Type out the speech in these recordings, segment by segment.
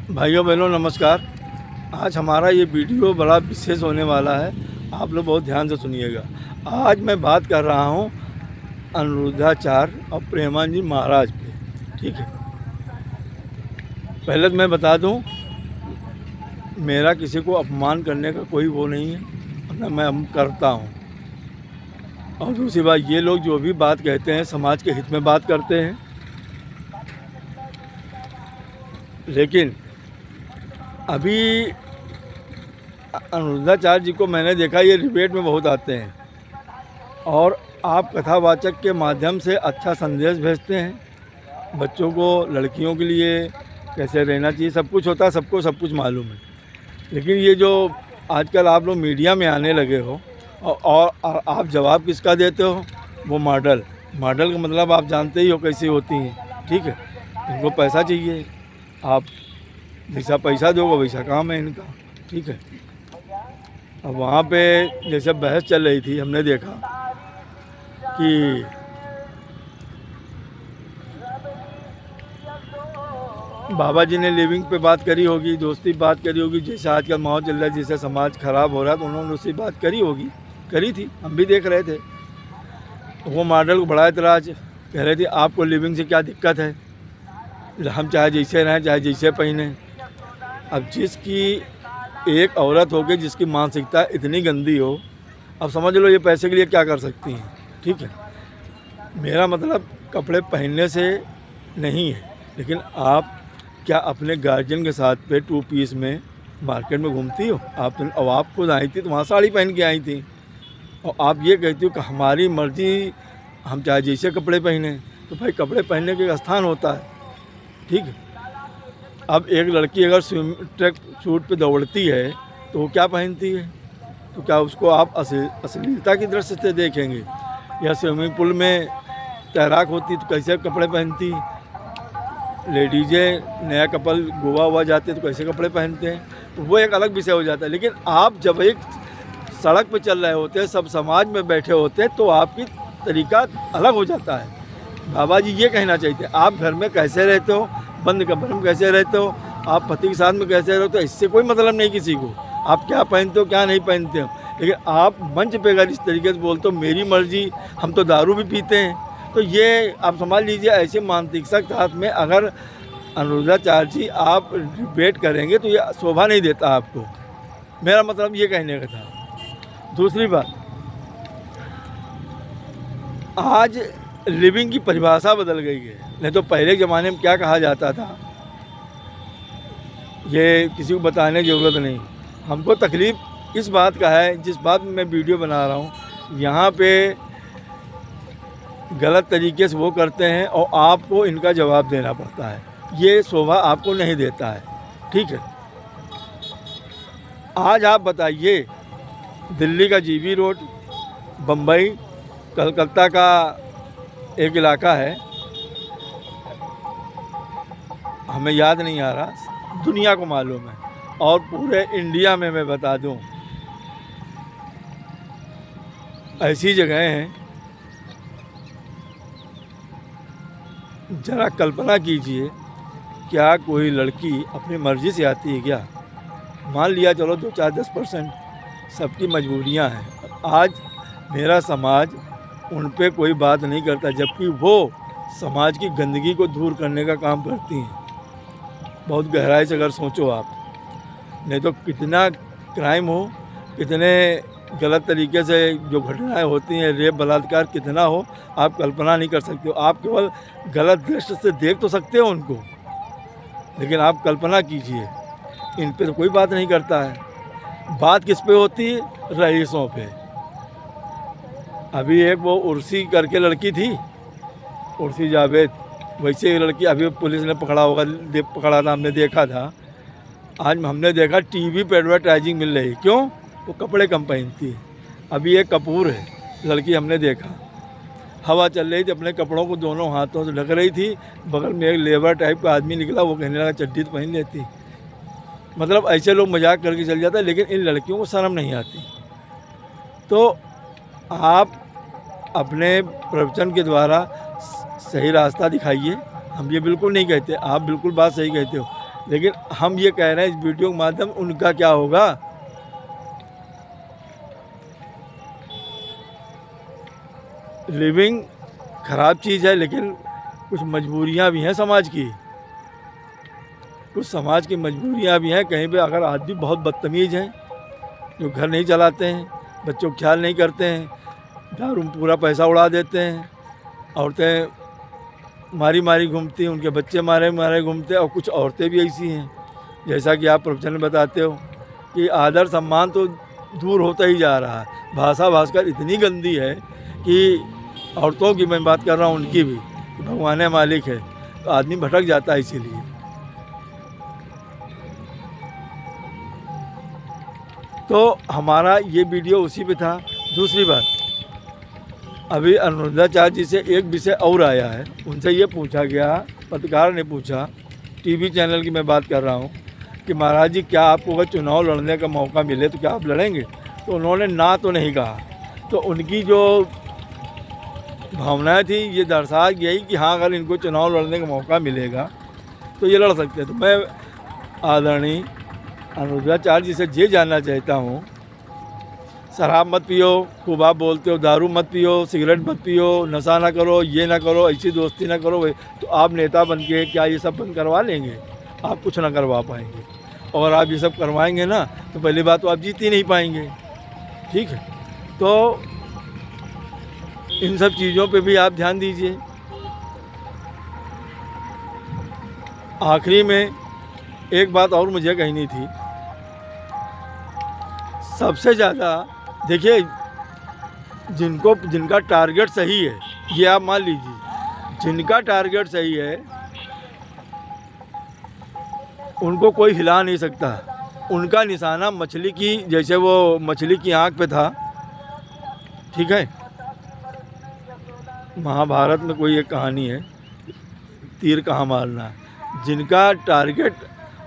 भाइयों बहनों नमस्कार। आज हमारा ये वीडियो बड़ा विशेष होने वाला है, आप लोग बहुत ध्यान से सुनिएगा। आज मैं बात कर रहा हूँ अनिरुद्धाचार्य और प्रेमानंद जी महाराज पे। ठीक है, पहले तो मैं बता दूँ, मेरा किसी को अपमान करने का कोई वो नहीं है, ना मैं करता हूँ। और दूसरी बात, ये लोग जो भी बात कहते हैं समाज के हित में बात करते हैं, लेकिन अभी अनिरुद्धाचार्य जी को मैंने देखा ये डिबेट में बहुत आते हैं और आप कथावाचक के माध्यम से अच्छा संदेश भेजते हैं बच्चों को, लड़कियों के लिए कैसे रहना चाहिए, सब कुछ होता है, सबको सब कुछ मालूम है। लेकिन ये जो आजकल आप लोग मीडिया में आने लगे हो और आप जवाब किसका देते हो, वो मॉडल का मतलब आप जानते ही हो कैसी होती हैं। ठीक है, इनको पैसा चाहिए, आप जैसा पैसा दोगे वैसा काम है इनका। ठीक है, अब वहाँ पे जैसे बहस चल रही थी, हमने देखा कि बाबा जी ने लिविंग पे बात करी होगी, दोस्ती बात करी होगी, जैसे आजकल माहौल चल रहा है, जैसे समाज खराब हो रहा है, तो उन्होंने उससे बात करी होगी, करी थी, हम भी देख रहे थे। वो मॉडल को बड़ा इतराज कह रहे थे, आपको लिविंग से क्या दिक्कत है, हम चाहे जैसे रहें चाहे जैसे पहने। अब जिसकी एक औरत होगी जिसकी मानसिकता इतनी गंदी हो, अब समझ लो ये पैसे के लिए क्या कर सकती हैं। ठीक है, मेरा मतलब कपड़े पहनने से नहीं है, लेकिन आप क्या अपने गार्जियन के साथ पे 2 पीस में मार्केट में घूमती हो? अब आप खुद आई थी तो वहाँ साड़ी पहन के आई थी, और आप ये कहती हो कि हमारी मर्ज़ी, हम चाहे जैसे कपड़े पहने। तो भाई कपड़े पहनने के एक स्थान होता है। ठीक है, अब एक लड़की अगर ट्रैक सूट पे दौड़ती है तो वो क्या पहनती है, तो क्या उसको आप अश्लीलता की दृष्टि से देखेंगे? या स्विमिंग पूल में तैराक होती तो कैसे कपड़े पहनती? लेडीज़ें नया कपल गोवा हुआ जाते तो कैसे कपड़े पहनते हैं? तो वो एक अलग विषय हो जाता है। लेकिन आप जब एक सड़क पे चल रहे होते हैं, सब समाज में बैठे होते हैं, तो आपकी तरीका अलग हो जाता है। बाबा जी ये कहना चाहते हैं, आप घर में कैसे रहते हो, बंद कमरे में कैसे रहते हो, आप पति के साथ में कैसे रहते हो, इससे कोई मतलब नहीं किसी को, आप क्या पहनते हो क्या नहीं पहनते हो। लेकिन आप मंच पे अगर इस तरीके से बोलते हो, मेरी मर्जी, हम तो दारू भी पीते हैं, तो ये आप समझ लीजिए, ऐसे मानसिकता के साथ में अगर अनिरुद्धाचार्य जी आप डिबेट करेंगे तो ये शोभा नहीं देता आपको। मेरा मतलब ये कहने का था। दूसरी बात, आज लिविंग की परिभाषा बदल गई है। नहीं तो पहले के ज़माने में क्या कहा जाता था, ये किसी को बताने की ज़रूरत नहीं। हमको तकलीफ़ इस बात का है, जिस बात में मैं वीडियो बना रहा हूँ, यहाँ पे गलत तरीके से वो करते हैं और आपको इनका जवाब देना पड़ता है। ये शोभा आपको नहीं देता है। ठीक है, आज आप बताइए, दिल्ली का जीबी रोड, बम्बई, कलकत्ता का एक इलाका है, हमें याद नहीं आ रहा, दुनिया को मालूम है, और पूरे इंडिया में मैं बता दूं, ऐसी जगह हैं, ज़रा कल्पना कीजिए, क्या कोई लड़की अपनी मर्ज़ी से आती है क्या? मान लिया चलो 2-4-10% सबकी मजबूरियां हैं। आज मेरा समाज उन पे कोई बात नहीं करता, जबकि वो समाज की गंदगी को दूर करने का काम करती हैं। बहुत गहराई से अगर सोचो आप, नहीं तो कितना क्राइम हो, कितने गलत तरीके से जो घटनाएं होती हैं, रेप बलात्कार कितना हो, आप कल्पना नहीं कर सकते हो। आप केवल गलत दृष्टि से देख तो सकते हो उनको, लेकिन आप कल्पना कीजिए, इन पे तो कोई बात नहीं करता है। बात किस पे होती है? रईसों पे। अभी एक वो उर्सी करके लड़की थी, उर्सी जावेद, वैसे ही लड़की अभी पुलिस ने पकड़ा होगा, पकड़ा था, हमने देखा था। आज हमने देखा टीवी पे एडवर्टाइजिंग मिल रही, क्यों? वो कपड़े कम पहनती है। अभी एक कपूर है लड़की, हमने देखा, हवा चल रही थी, अपने कपड़ों को दोनों हाथों से ढक रही थी, बगल में एक लेबर टाइप का आदमी निकला, वो कहने लगा चड्डी तो पहन लेती। मतलब ऐसे लोग मजाक करके चल जाते हैं, लेकिन इन लड़कियों को शर्म नहीं आती। तो आप अपने प्रवचन के द्वारा सही रास्ता दिखाइए, हम ये बिल्कुल नहीं कहते, आप बिल्कुल बात सही कहते हो, लेकिन हम ये कह रहे हैं इस वीडियो के माध्यम उनका क्या होगा। लिविंग खराब चीज़ है, लेकिन कुछ मजबूरियां भी हैं समाज की, कुछ समाज की मजबूरियां भी हैं। कहीं पे अगर आदमी बहुत बदतमीज़ हैं, जो घर नहीं चलाते हैं, बच्चों का ख्याल नहीं करते हैं, दारू में पूरा पैसा उड़ा देते हैं, औरतें मारी मारी घूमती हैं, उनके बच्चे मारे मारे घूमते हैं। और कुछ औरतें भी ऐसी हैं, जैसा कि आप प्रवचन में बताते हो, कि आदर सम्मान तो दूर होता ही जा रहा है। भाषा भाषकर इतनी गंदी है कि औरतों की मैं बात कर रहा हूँ, उनकी भी, भगवान मालिक है, तो आदमी भटक जाता है। इसीलिए तो हमारा ये वीडियो उसी पे था। दूसरी बात, अभी अनुरुद्धाचार्य जी से एक विषय और आया है। उनसे ये पूछा गया, पत्रकार ने पूछा, टीवी चैनल की मैं बात कर रहा हूँ, कि महाराज जी क्या आपको अगर चुनाव लड़ने का मौका मिले तो क्या आप लड़ेंगे? तो उन्होंने ना तो नहीं कहा। तो उनकी जो भावनाएं थी ये दर्शा गई कि हाँ, अगर इनको चुनाव लड़ने का मौका मिलेगा तो ये लड़ सकते हैं। तो मैं आदरणीय अनुरुद्धाचार्य जी से ये जानना चाहता हूँ, शराब मत पियो, खूब आप बोलते हो, दारू मत पियो, सिगरेट मत पियो, नशा ना करो, ये ना करो, ऐसी दोस्ती ना करो, तो आप नेता बन के क्या ये सब बंद करवा लेंगे? आप कुछ ना करवा पाएंगे। और आप ये सब करवाएंगे ना, तो पहली बात तो आप जीत ही नहीं पाएंगे। ठीक है, तो इन सब चीज़ों पे भी आप ध्यान दीजिए। आखिरी में एक बात और मुझे कहनी थी। सबसे ज़्यादा देखिए, जिनका टारगेट सही है, ये आप मान लीजिए, जिनका टारगेट सही है उनको कोई हिला नहीं सकता। उनका निशाना मछली की, जैसे वो मछली की आँख पे था। ठीक है, महाभारत में कोई एक कहानी है, तीर कहाँ मारना है। जिनका टारगेट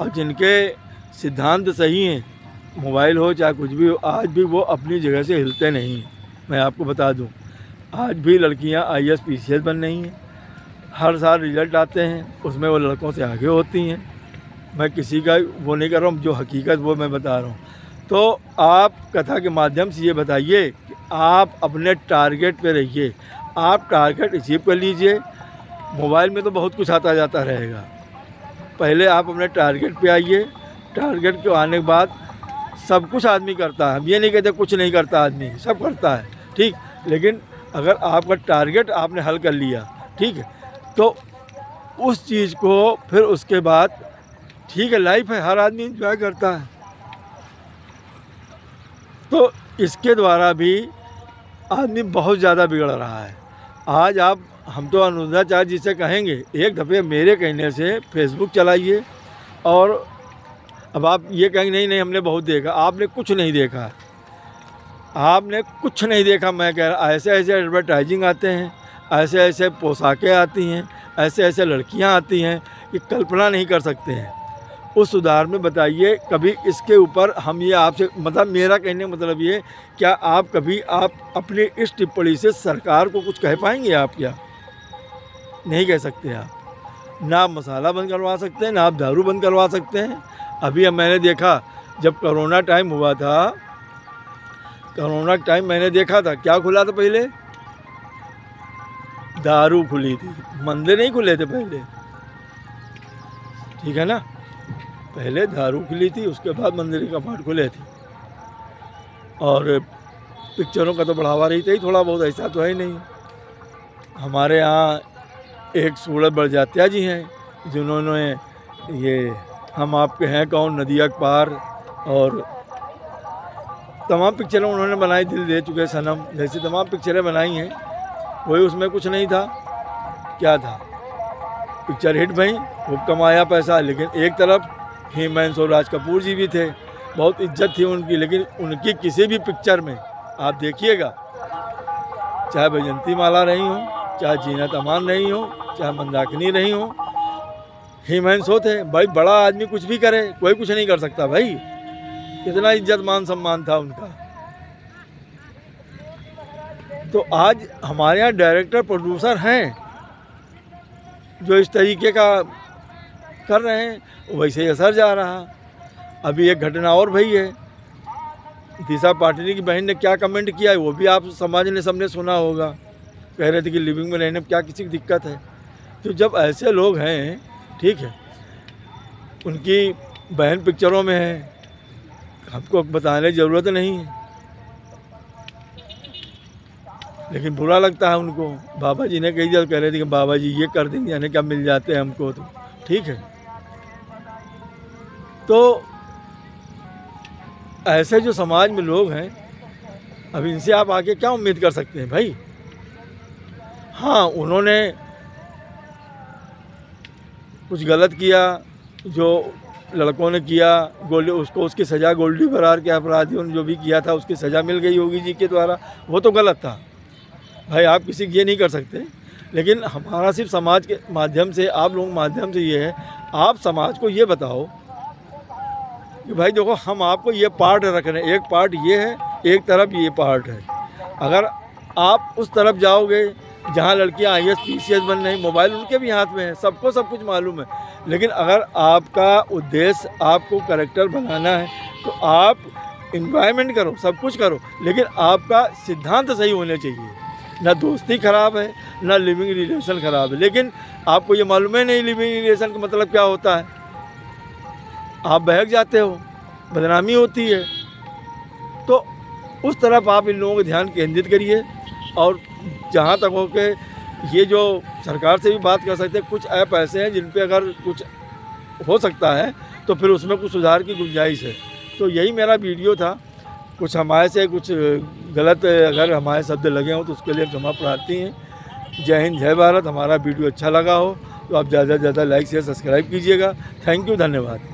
और जिनके सिद्धांत सही हैं, मोबाइल हो चाहे कुछ भी हो, आज भी वो अपनी जगह से हिलते नहीं। मैं आपको बता दूं, आज भी लड़कियां IAS PCS बन रही हैं। हर साल रिजल्ट आते हैं, उसमें वो लड़कों से आगे होती हैं। मैं किसी का वो नहीं कर रहा हूँ, जो हकीकत वो मैं बता रहा हूँ। तो आप कथा के माध्यम से ये बताइए कि आप अपने टारगेट पे रहिए, आप टारगेट अचीव कर लीजिए। मोबाइल में तो बहुत कुछ आता जाता रहेगा, पहले आप अपने टारगेट पे आइए। टारगेट के आने के बाद सब कुछ आदमी करता है, हम ये नहीं कहते कुछ नहीं करता, आदमी सब करता है। ठीक, लेकिन अगर आपका टारगेट आपने हल कर लिया, ठीक है, तो उस चीज़ को फिर उसके बाद, ठीक है, लाइफ है, हर आदमी इंजॉय करता है। तो इसके द्वारा भी आदमी बहुत ज़्यादा बिगड़ रहा है। आज हम तो अनुरुद्धाचार्य जी से कहेंगे, एक दफ़े मेरे कहने से फेसबुक चलाइए। और अब आप ये कहेंगे नहीं नहीं हमने बहुत देखा, आपने कुछ नहीं देखा, आपने कुछ नहीं देखा। मैं कह रहा, ऐसे ऐसे एडवर्टाइजिंग आते हैं, ऐसे ऐसे पोशाकें आती हैं, ऐसे ऐसे लड़कियां आती हैं कि कल्पना नहीं कर सकते हैं। उस सुधार में बताइए कभी इसके ऊपर हम ये आपसे, मतलब मेरा कहने का मतलब ये, क्या आप कभी आप अपनी इस टिप्पणी से सरकार को कुछ कह पाएंगे? आप क्या नहीं कह सकते। आप ना आप मसाला बंद करवा सकते हैं, ना आप दारू बंद करवा सकते हैं। अभी मैंने देखा, जब कोरोना टाइम हुआ था, कोरोना टाइम मैंने देखा था, क्या खुला था पहले? दारू खुली थी, मंदिर नहीं खुले थे पहले। ठीक है ना, पहले दारू खुली थी, उसके बाद मंदिर के कपाट खुले थे। और पिक्चरों का तो बढ़ावा रहता ही थोड़ा बहुत, ऐसा तो है ही नहीं। हमारे यहाँ एक सूरज बड़जात्या जी हैं, जिन्होंने ये हम आपके हैं कौन, नदिया के पार, और तमाम पिक्चरें उन्होंने बनाई, दिल दे चुके सनम, जैसी तमाम पिक्चरें बनाई हैं। कोई उसमें कुछ नहीं था, क्या था, पिक्चर हिट भई, खूब कमाया पैसा। लेकिन एक तरफ हेमंत और राज कपूर जी भी थे, बहुत इज्जत थी उनकी। लेकिन उनकी किसी भी पिक्चर में आप देखिएगा, चाहे बैजंती माला रही हो, चाहे जीनत अमान रही हो, चाहे मंदाकिनी रही हो, हेमंत थे भाई। बड़ा आदमी कुछ भी करे, कोई कुछ नहीं कर सकता भाई। कितना इज्जत मान सम्मान था उनका। तो आज हमारे यहाँ डायरेक्टर प्रोड्यूसर हैं जो इस तरीके का कर रहे हैं वैसे ही असर जा रहा। अभी एक घटना और भई है, दिशा पाटनी की बहन ने क्या कमेंट किया है वो भी आप समाज ने सबने सुना होगा। कह रहे थे कि लिविंग में रहने में क्या किसी की दिक्कत है। तो जब ऐसे लोग हैं, ठीक है, उनकी बहन पिक्चरों में है, हमको बताने की ज़रूरत नहीं है, लेकिन बुरा लगता है उनको। बाबा जी ने कही जब कह रहे थे कि बाबा जी ये कर देंगे, यानी क्या मिल जाते हैं हमको, तो ठीक है। तो ऐसे जो समाज में लोग हैं, अब इनसे आप आगे क्या उम्मीद कर सकते हैं भाई। हाँ, उन्होंने कुछ गलत किया, जो लड़कों ने किया, उसको उसकी सज़ा, गोल्डी बरार के अपराधियों ने जो भी किया था उसकी सज़ा मिल गई योगी जी के द्वारा, वो तो गलत था भाई, आप किसी की ये नहीं कर सकते। लेकिन हमारा सिर्फ समाज के माध्यम से, आप लोगों के माध्यम से ये है, आप समाज को ये बताओ कि भाई देखो हम आपको ये पार्ट रख रहे हैं, एक पार्ट ये है, एक तरफ ये पार्ट है। अगर आप उस तरफ जाओगे जहाँ लड़कियाँ IAS PCS बन रही, मोबाइल उनके भी हाथ में है, सबको सब कुछ मालूम है। लेकिन अगर आपका उद्देश्य आपको कैरेक्टर बनाना है तो आप इन्वायरमेंट करो, सब कुछ करो, लेकिन आपका सिद्धांत सही होने चाहिए। ना दोस्ती ख़राब है, ना लिविंग रिलेशन ख़राब है, लेकिन आपको ये मालूम है नहीं लिविंग रिलेशन का मतलब क्या होता है। आप बहक जाते हो, बदनामी होती है। तो उस तरफ आप इन लोगों को ध्यान केंद्रित करिए। और जहाँ तक हो के ये जो सरकार से भी बात कर सकते हैं, कुछ ऐप ऐसे हैं जिन पे अगर कुछ हो सकता है तो फिर उसमें कुछ सुधार की गुंजाइश है। तो यही मेरा वीडियो था। कुछ हमारे से कुछ गलत अगर हमारे शब्द लगे हों तो उसके लिए क्षमा प्रार्थी हैं। जय हिंद, जय भारत। हमारा वीडियो अच्छा लगा हो तो आप ज़्यादा से ज़्यादा लाइक शेयर सब्सक्राइब कीजिएगा। थैंक यू, धन्यवाद।